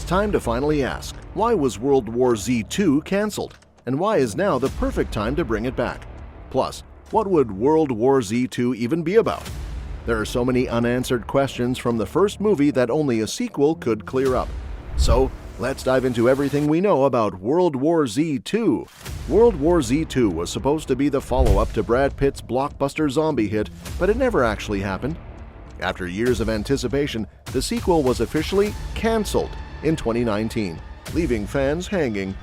time to finally ask, why was World War Z 2 cancelled? And why is now the perfect time to bring it back? Plus, what would World War Z 2 even be about? There are so many unanswered questions from the first movie that only a sequel could clear up. So, let's dive into everything we know about World War Z 2. World War Z 2 was supposed to be the follow-up to Brad Pitt's blockbuster zombie hit, but it never actually happened. After years of anticipation, the sequel was officially cancelled in 2019, leaving fans hanging.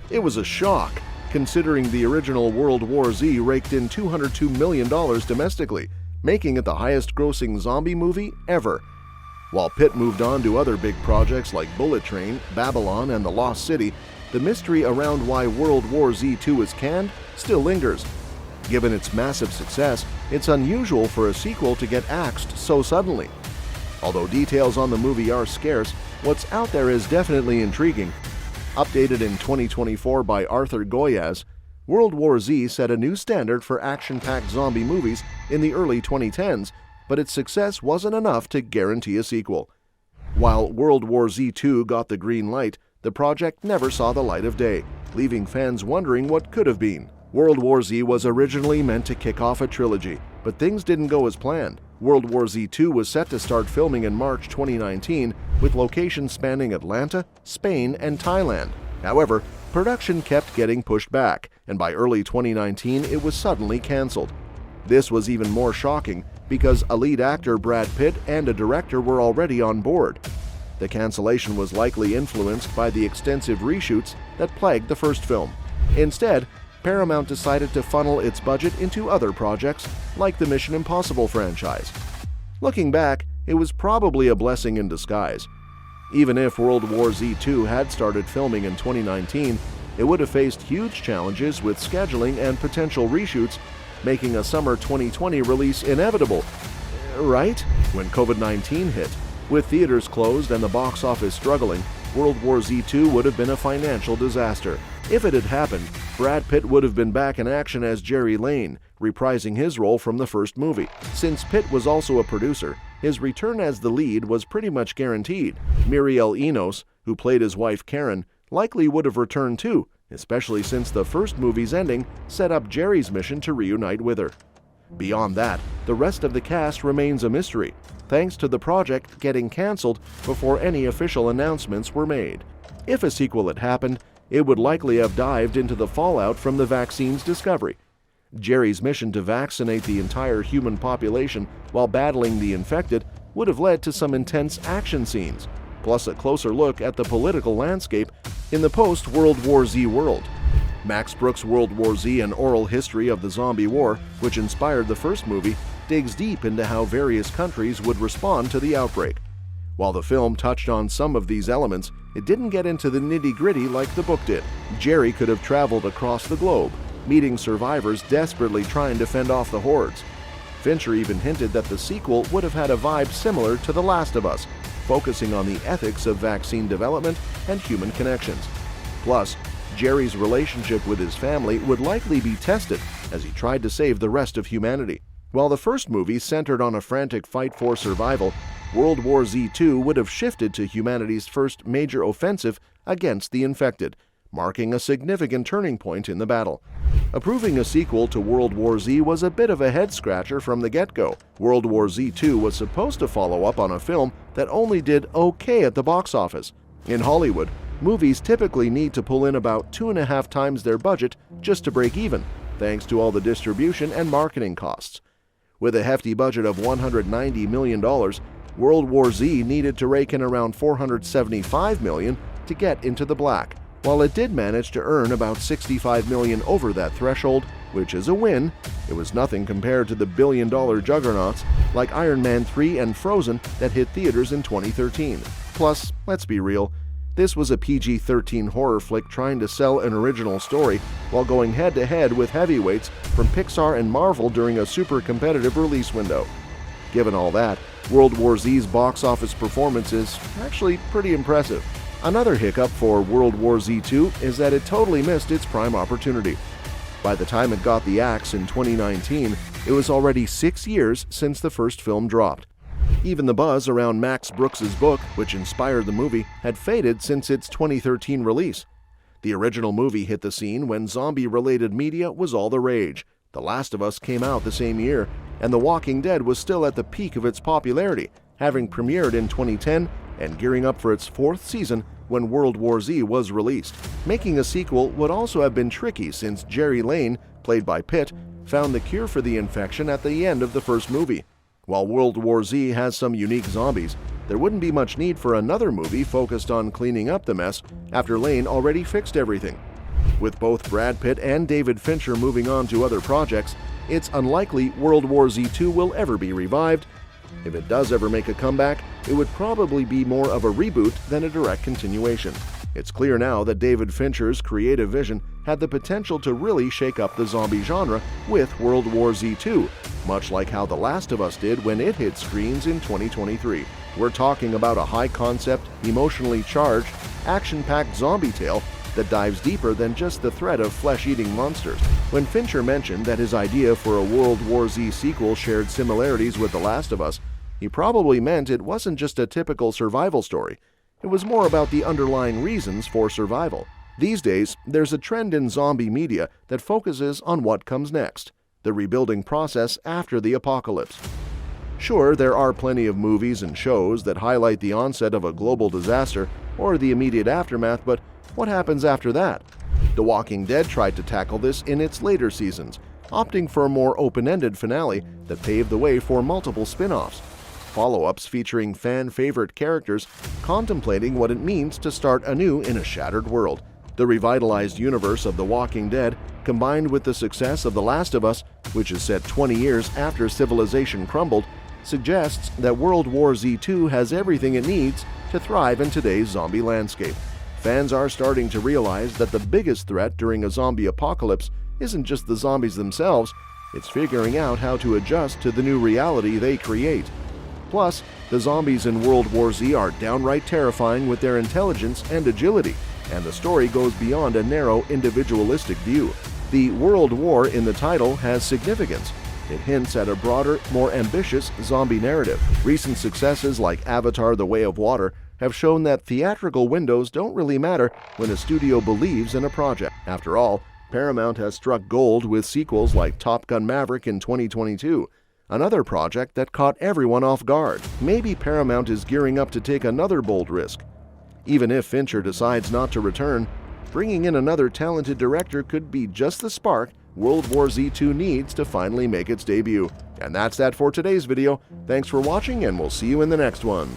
It was a shock, considering the original World War Z raked in $202 million domestically, making it the highest-grossing zombie movie ever. While Pitt moved on to other big projects like Bullet Train, Babylon, and The Lost City, the mystery around why World War Z 2 is canned still lingers. Given its massive success, it's unusual for a sequel to get axed so suddenly. Although details on the movie are scarce, what's out there is definitely intriguing. Updated in 2024 by Arthur Goyas, World War Z set a new standard for action-packed zombie movies in the early 2010s, but its success wasn't enough to guarantee a sequel. While World War Z 2 got the green light, the project never saw the light of day, leaving fans wondering what could have been. World War Z was originally meant to kick off a trilogy, but things didn't go as planned. World War Z 2 was set to start filming in March 2019, with locations spanning Atlanta, Spain, and Thailand. However, production kept getting pushed back, and by early 2019 it was suddenly cancelled. This was even more shocking because a lead actor, Brad Pitt, and a director were already on board. The cancellation was likely influenced by the extensive reshoots that plagued the first film. Instead, Paramount decided to funnel its budget into other projects, like the Mission Impossible franchise. Looking back, it was probably a blessing in disguise. Even if World War Z 2 had started filming in 2019, it would have faced huge challenges with scheduling and potential reshoots, making a summer 2020 release inevitable. Right? When COVID-19 hit, with theaters closed and the box office struggling, World War Z 2 would have been a financial disaster. If it had happened, Brad Pitt would have been back in action as Gerry Lane, reprising his role from the first movie. Since Pitt was also a producer, his return as the lead was pretty much guaranteed. Mireille Enos, who played his wife Karen, likely would have returned too, especially since the first movie's ending set up Gerry's mission to reunite with her. Beyond that, the rest of the cast remains a mystery, thanks to the project getting cancelled before any official announcements were made. If a sequel had happened, it would likely have dived into the fallout from the vaccine's discovery. Gerry's mission to vaccinate the entire human population while battling the infected would have led to some intense action scenes, plus a closer look at the political landscape in the post-World War Z world. Max Brooks' World War Z, An Oral History of the Zombie War, which inspired the first movie, digs deep into how various countries would respond to the outbreak. While the film touched on some of these elements, it didn't get into the nitty-gritty like the book did. Gerry could have traveled across the globe, meeting survivors desperately trying to fend off the hordes. Fincher even hinted that the sequel would have had a vibe similar to The Last of Us, focusing on the ethics of vaccine development and human connections. Plus, Gerry's relationship with his family would likely be tested as he tried to save the rest of humanity. While the first movie centered on a frantic fight for survival, World War Z 2 would have shifted to humanity's first major offensive against the infected, marking a significant turning point in the battle. Approving a sequel to World War Z was a bit of a head-scratcher from the get-go. World War Z 2 was supposed to follow up on a film that only did okay at the box office. In Hollywood, movies typically need to pull in about 2.5 times their budget just to break even, thanks to all the distribution and marketing costs. With a hefty budget of $190 million, World War Z needed to rake in around $475 million to get into the black. While it did manage to earn about $65 million over that threshold, which is a win, it was nothing compared to the billion-dollar juggernauts like Iron Man 3 and Frozen that hit theaters in 2013. Plus, let's be real, this was a PG-13 horror flick trying to sell an original story while going head-to-head with heavyweights from Pixar and Marvel during a super competitive release window. Given all that, World War Z's box office performance is actually pretty impressive. Another hiccup for World War Z 2 is that it totally missed its prime opportunity. By the time it got the axe in 2019, it was already 6 years since the first film dropped. Even the buzz around Max Brooks's book, which inspired the movie, had faded since its 2013 release. The original movie hit the scene when zombie-related media was all the rage. The Last of Us came out the same year, and The Walking Dead was still at the peak of its popularity, having premiered in 2010 and gearing up for its fourth season when World War Z was released. Making a sequel would also have been tricky since Gerry Lane, played by Pitt, found the cure for the infection at the end of the first movie. While World War Z has some unique zombies, there wouldn't be much need for another movie focused on cleaning up the mess after Lane already fixed everything. With both Brad Pitt and David Fincher moving on to other projects, it's unlikely World War Z 2 will ever be revived. If it does ever make a comeback, it would probably be more of a reboot than a direct continuation. It's clear now that David Fincher's creative vision had the potential to really shake up the zombie genre with World War Z 2, much like how The Last of Us did when it hit screens in 2023. We're talking about a high-concept, emotionally charged, action-packed zombie tale that dives deeper than just the threat of flesh-eating monsters. When Fincher mentioned that his idea for a World War Z sequel shared similarities with The Last of Us, he probably meant it wasn't just a typical survival story. It was more about the underlying reasons for survival. These days, there's a trend in zombie media that focuses on what comes next, the rebuilding process after the apocalypse. Sure, there are plenty of movies and shows that highlight the onset of a global disaster or the immediate aftermath, but what happens after that? The Walking Dead tried to tackle this in its later seasons, opting for a more open-ended finale that paved the way for multiple spin-offs. Follow-ups featuring fan-favorite characters contemplating what it means to start anew in a shattered world. The revitalized universe of The Walking Dead, combined with the success of The Last of Us, which is set 20 years after civilization crumbled, suggests that World War Z 2 has everything it needs to thrive in today's zombie landscape. Fans are starting to realize that the biggest threat during a zombie apocalypse isn't just the zombies themselves, it's figuring out how to adjust to the new reality they create. Plus, the zombies in World War Z are downright terrifying with their intelligence and agility, and the story goes beyond a narrow individualistic view. The World War in the title has significance. It hints at a broader, more ambitious zombie narrative. Recent successes like Avatar: The Way of Water have shown that theatrical windows don't really matter when a studio believes in a project. After all, Paramount has struck gold with sequels like Top Gun: Maverick in 2022, another project that caught everyone off guard. Maybe Paramount is gearing up to take another bold risk. Even if Fincher decides not to return, bringing in another talented director could be just the spark World War Z 2 needs to finally make its debut. And that's that for today's video. Thanks for watching, and we'll see you in the next one.